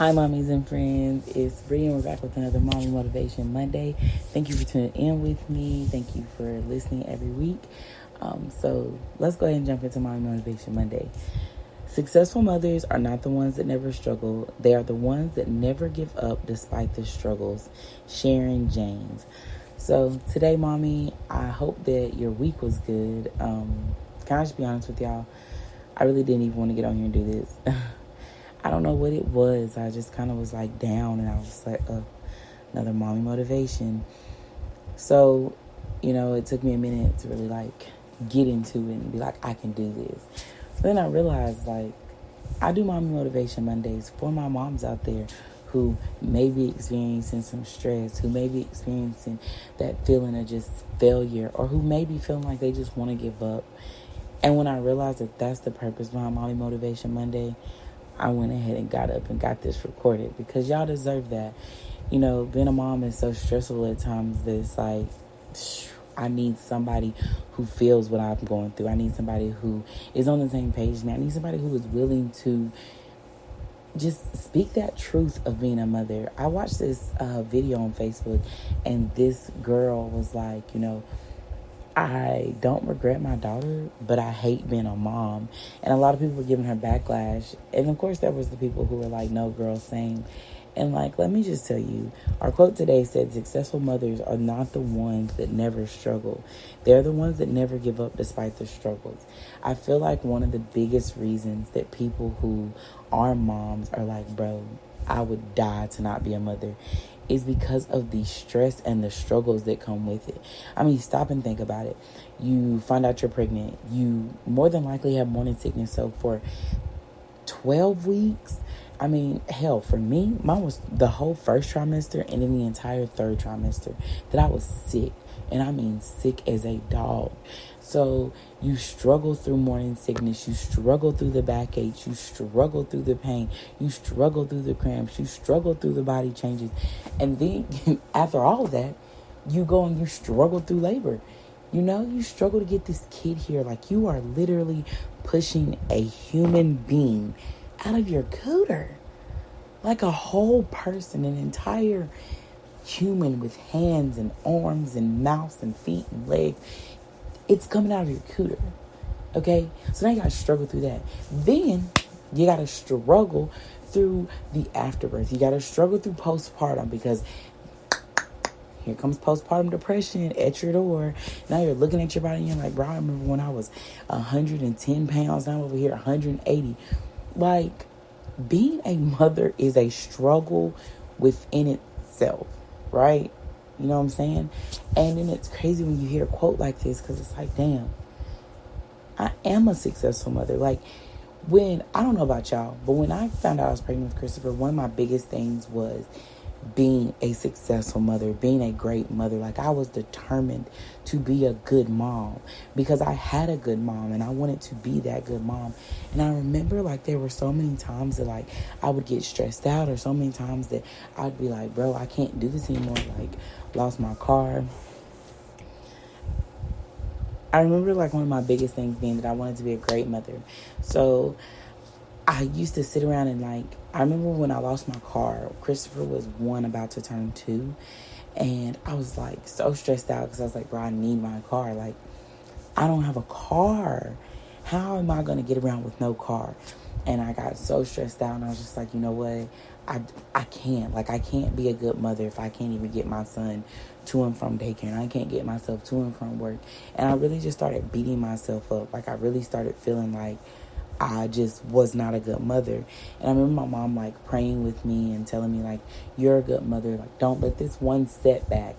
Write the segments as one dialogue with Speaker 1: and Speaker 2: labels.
Speaker 1: Hi, mommies and friends. It's Bree, and we're back with another Mommy Motivation Monday. Thank you for tuning in with me. Thank you for listening every week. So let's go ahead and jump into Mommy Motivation Monday. Successful mothers are not the ones that never struggle. They are the ones that never give up despite the struggles. Sharon James. So today, mommy, I hope that your week was good. Can I just be honest with y'all? I really didn't even want to get on here and do this. I don't know what it was. I just kind of was like down, and I was just like, another mommy motivation. So, it took me a minute to really like get into it and be like, I can do this. But then I realized like I do mommy motivation Mondays for my moms out there who may be experiencing some stress, who may be experiencing that feeling of just failure, or who may be feeling like they just want to give up. And when I realized that that's the purpose behind Mommy Motivation Monday, I went ahead and got up and got this recorded because y'all deserve that. Being a mom is so stressful at times that it's like, I need somebody who feels what I'm going through. I need somebody who is on the same page as me. I need somebody who is willing to just speak that truth of being a mother. I watched this video on Facebook, and this girl was like, I don't regret my daughter, but I hate being a mom. And a lot of people were giving her backlash. And of course, there was the people who were like, no, girl, same. And like, let me just tell you, our quote today said, successful mothers are not the ones that never struggle. They're the ones that never give up despite the struggles. I feel like one of the biggest reasons that people who are moms are like, bro, I would die to not be a mother, is because of the stress and the struggles that come with it. I mean, stop and think about it. You find out you're pregnant. You more than likely have morning sickness. So for 12 weeks, I mean, hell, for me, mine was the whole first trimester and then the entire third trimester that I was sick. And I mean sick as a dog. So you struggle through morning sickness. You struggle through the backaches. You struggle through the pain. You struggle through the cramps. You struggle through the body changes. And then after all that, you go and you struggle through labor. You struggle to get this kid here. Like, you are literally pushing a human being out of your cooter. Like a whole person, an entire human with hands and arms and mouths and feet and legs. It's coming out of your cooter. Okay? So now you gotta struggle through that. Then you gotta struggle through the afterbirth. You gotta struggle through postpartum, because here comes postpartum depression at your door. Now you're looking at your body and you're like, bro, I remember when I was 110 pounds. Now I'm over here 180. Like, being a mother is a struggle within itself, right? You know what I'm saying? And then it's crazy when you hear a quote like this, because it's like, damn, I am a successful mother. Like, I don't know about y'all, but when I found out I was pregnant with Christopher, one of my biggest things was being a successful mother, being a great mother. Like, I was determined to be a good mom because I had a good mom and I wanted to be that good mom. And I remember, like, there were so many times that, like, I would get stressed out, or so many times that I'd be like, bro, I can't do this anymore. Like, lost my car. I remember, like, one of my biggest things being that I wanted to be a great mother. So I used to sit around and, like, I remember when I lost my car, Christopher was 1, about to turn 2. And I was, like, so stressed out because I was like, bro, I need my car. Like, I don't have a car. How am I going to get around with no car? And I got so stressed out, and I was just like, you know what? I can't. Like, I can't be a good mother if I can't even get my son to and from daycare, and I can't get myself to and from work. And I really just started beating myself up. Like, I really started feeling like I just was not a good mother. And I remember my mom, like, praying with me and telling me, like, you're a good mother. Like, don't let this one setback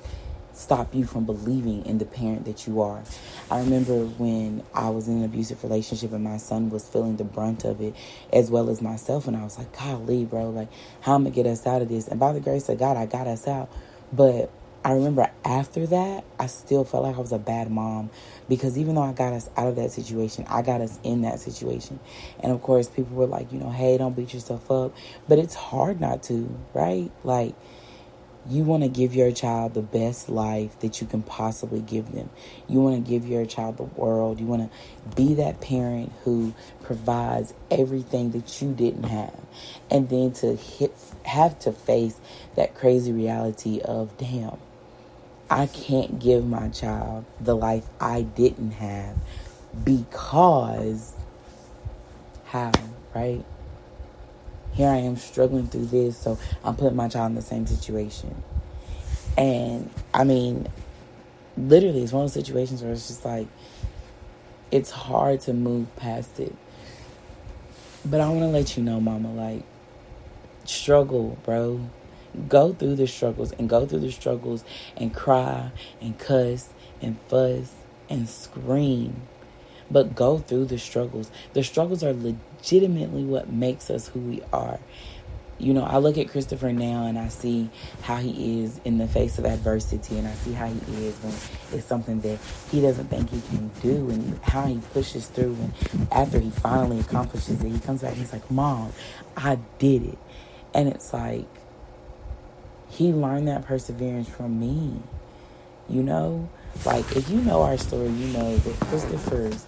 Speaker 1: stop you from believing in the parent that you are. I remember when I was in an abusive relationship and my son was feeling the brunt of it as well as myself. And I was like, golly, bro, like, how am I going to get us out of this? And by the grace of God, I got us out. But I remember after that, I still felt like I was a bad mom, because even though I got us out of that situation, I got us in that situation. And of course, people were like, hey, don't beat yourself up. But it's hard not to, right? Like, You want to give your child the best life that you can possibly give them. You want to give your child the world. You want to be that parent who provides everything that you didn't have. And then to have to face that crazy reality of, damn, I can't give my child the life I didn't have because how, right? Here I am struggling through this, so I'm putting my child in the same situation. And, I mean, literally, it's one of those situations where it's just like, it's hard to move past it. But I want to let you know, mama, like, struggle, bro. Go through the struggles and cry and cuss and fuss and scream. But go through the struggles. The struggles are legitimately what makes us who we are. You know, I look at Christopher now and I see how he is in the face of adversity, and I see how he is when it's something that he doesn't think he can do, and how he pushes through. And after he finally accomplishes it, he comes back and he's like, Mom, I did it. And it's like, he learned that perseverance from me. You know? Like, if you know our story, you know that Christopher's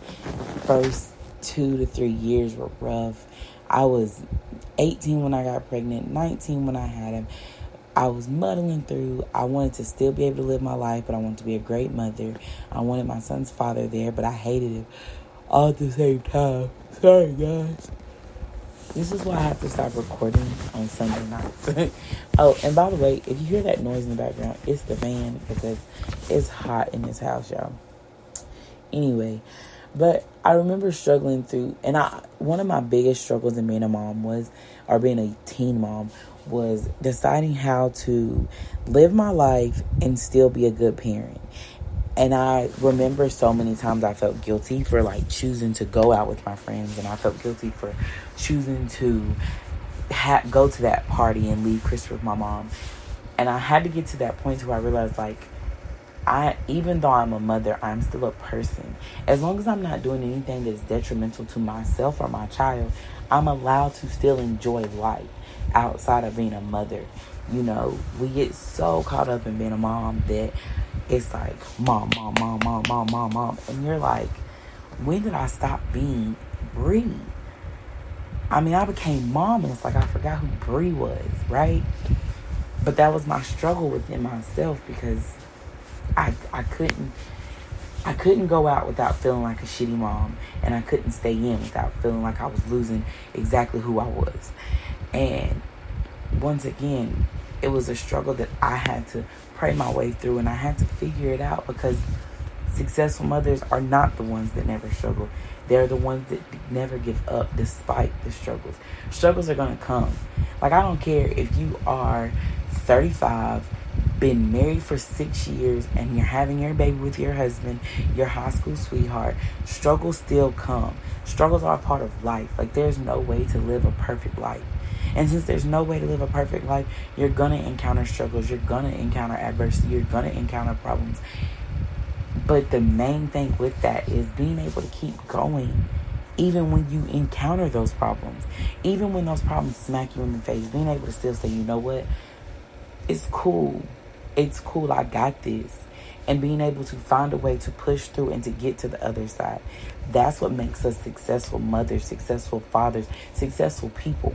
Speaker 1: first 2 to 3 years were rough. I was 18 when I got pregnant, 19 when I had him. I was muddling through. I wanted to still be able to live my life, but I wanted to be a great mother. I wanted my son's father there, but I hated him all at the same time. Sorry, guys. This is why I have to stop recording on Sunday nights. Oh, and by the way, if you hear that noise in the background, it's the fan because it's hot in this house, y'all. Anyway, but I remember struggling through, and one of my biggest struggles in being a mom or being a teen mom, was deciding how to live my life and still be a good parent. And I remember so many times I felt guilty for like choosing to go out with my friends, and I felt guilty for choosing to go to that party and leave Chris with my mom. And I had to get to that point where I realized, like, even though I'm a mother, I'm still a person. As long as I'm not doing anything that's detrimental to myself or my child, I'm allowed to still enjoy life outside of being a mother. You know, we get so caught up in being a mom that it's like, mom. And you're like, when did I stop being Bree? I mean, I became mom, and it's like I forgot who Bree was, right? But that was my struggle within myself, because I couldn't go out without feeling like a shitty mom, and I couldn't stay in without feeling like I was losing exactly who I was. And once again, it was a struggle that I had to pray my way through, and I had to figure it out, because successful mothers are not the ones that never struggle. They're the ones that never give up despite the struggles. Struggles are going to come. Like, I don't care if you are 35, been married for 6 years, and you're having your baby with your husband, your high school sweetheart. Struggles still come. Struggles are a part of life. Like, there's no way to live a perfect life. And since there's no way to live a perfect life, you're going to encounter struggles. You're going to encounter adversity. You're going to encounter problems. But the main thing with that is being able to keep going even when you encounter those problems. Even when those problems smack you in the face, being able to still say, you know what? It's cool. It's cool. I got this. And being able to find a way to push through and to get to the other side. That's what makes us successful mothers, successful fathers, successful people.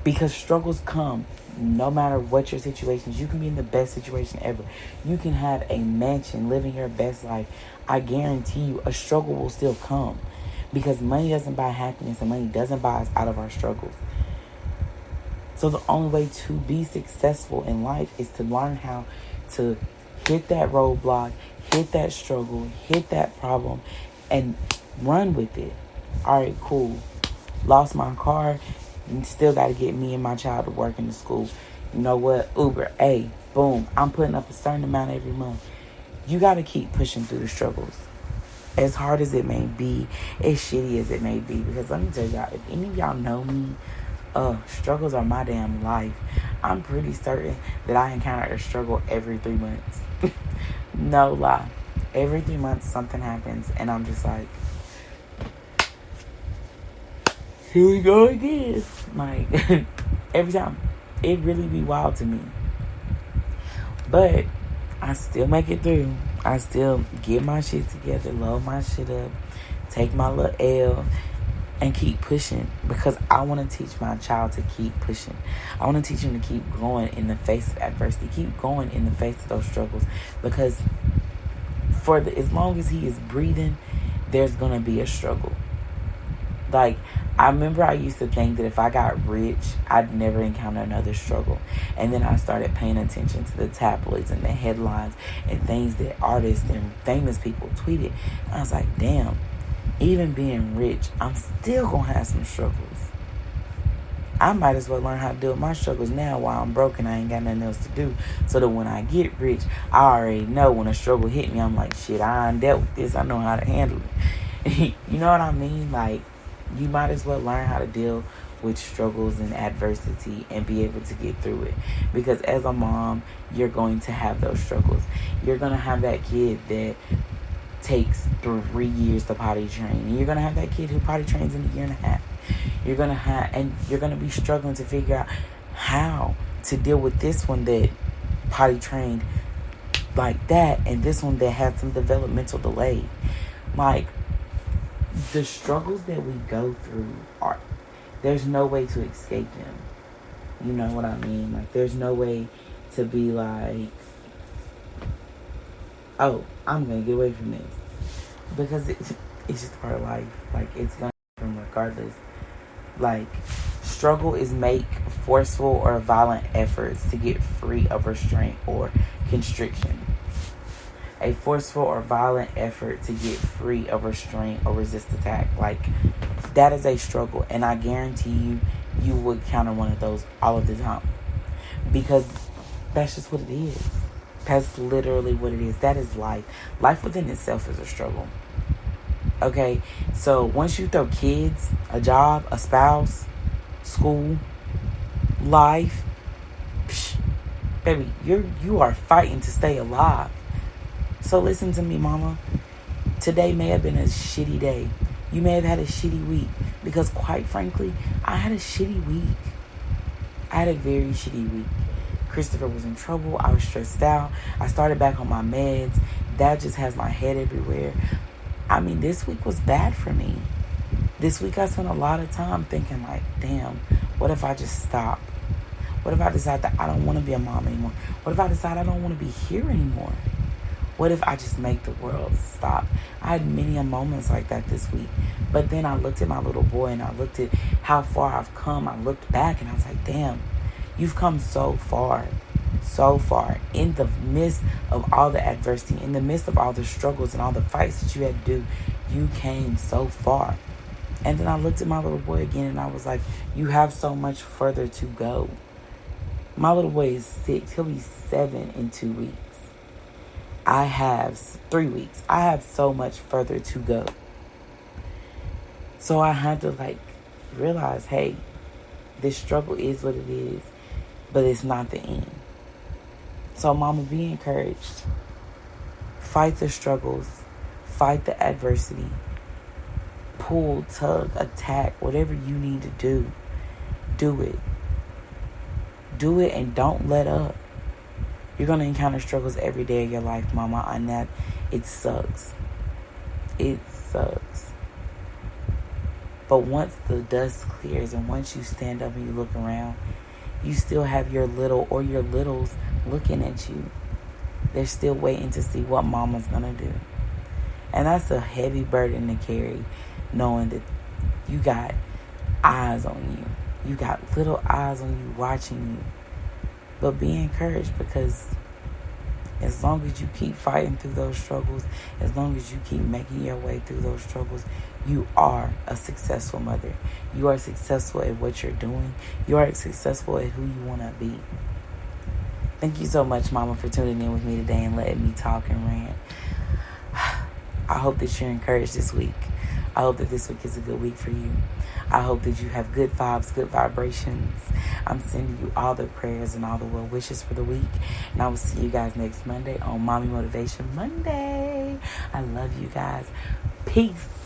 Speaker 1: Because struggles come no matter what your situation is. You can be in the best situation ever. You can have a mansion, living your best life. I guarantee you a struggle will still come. Because money doesn't buy happiness, and money doesn't buy us out of our struggles. So the only way to be successful in life is to learn how to hit that roadblock, hit that struggle, hit that problem, and run with it. All right, cool. Lost my car. Still got to get me and my child to work and to school. You know what? Uber. Hey, boom. I'm putting up a certain amount every month. You got to keep pushing through the struggles. As hard as it may be, as shitty as it may be. Because let me tell y'all, if any of y'all know me, struggles are my damn life. I'm pretty certain that I encounter a struggle every 3 months. No lie. Every 3 months something happens, and I'm just like, here we go again. Like, every time. It really be wild to me. But I still make it through. I still get my shit together, load my shit up, take my little L, and keep pushing, because I want to teach my child to keep pushing. I want to teach him to keep going in the face of adversity, keep going in the face of those struggles, because as long as he is breathing, there's going to be a struggle. Like, I remember I used to think that if I got rich, I'd never encounter another struggle. And then I started paying attention to the tabloids and the headlines and things that artists and famous people tweeted. And I was like, damn, even being rich, I'm still going to have some struggles. I might as well learn how to deal with my struggles now while I'm broke and I ain't got nothing else to do. So that when I get rich, I already know when a struggle hit me, I'm like, shit, I ain't dealt with this. I know how to handle it. You know what I mean? Like, you might as well learn how to deal with struggles and adversity and be able to get through it. Because as a mom, you're going to have those struggles. You're going to have that kid that takes 3 years to potty train. And you're going to have that kid who potty trains in a year and a half. You're going to be struggling to figure out how to deal with this one that potty trained like that, and this one that had some developmental delay. Like, the struggles that we go through there's no way to escape them. You know what I mean? Like, there's no way to be like, oh, I'm going to get away from this. Because it's just part of life. Like, it's going to happen regardless. Like, struggle is make forceful or violent efforts to get free of restraint or constriction. A forceful or violent effort to get free of restraint or resist attack. Like, that is a struggle. And I guarantee you will encounter one of those all of the time. Because that's just what it is. That's literally what it is. That is life. Life within itself is a struggle. Okay? So once you throw kids, a job, a spouse, school, life, baby, you are fighting to stay alive. So listen to me, mama. Today may have been a shitty day. You may have had a shitty week. Because quite frankly, I had a shitty week. I had a very shitty week. Christopher was in trouble. I was stressed out. I started back on my meds. That just has my head everywhere. I mean, this week was bad for me. This week I spent a lot of time thinking like, damn, what if I just stop? What if I decide that I don't want to be a mom anymore? What if I decide I don't want to be here anymore? What if I just make the world stop? I had many moments like that this week. But then I looked at my little boy and I looked at how far I've come. I looked back and I was like, damn, you've come so far. So far. In the midst of all the adversity, in the midst of all the struggles and all the fights that you had to do, you came so far. And then I looked at my little boy again and I was like, you have so much further to go. My little boy is 6. He'll be 7 in 2 weeks. I have 3 weeks. I have so much further to go. So I had to realize, hey, this struggle is what it is, but it's not the end. So mama, be encouraged. Fight the struggles. Fight the adversity. Pull, tug, attack, whatever you need to do. Do it. Do it and don't let up. You're going to encounter struggles every day of your life, mama, and that it sucks. It sucks. But once the dust clears and once you stand up and you look around, you still have your little or your littles looking at you. They're still waiting to see what mama's going to do. And that's a heavy burden to carry, knowing that you got eyes on you. You got little eyes on you watching you. But be encouraged, because as long as you keep fighting through those struggles, as long as you keep making your way through those struggles, you are a successful mother. You are successful at what you're doing. You are successful at who you want to be. Thank you so much, mama, for tuning in with me today and letting me talk and rant. I hope that you're encouraged this week. I hope that this week is a good week for you. I hope that you have good vibes, good vibrations. I'm sending you all the prayers and all the well wishes for the week. And I will see you guys next Monday on Mommy Motivation Monday. I love you guys. Peace.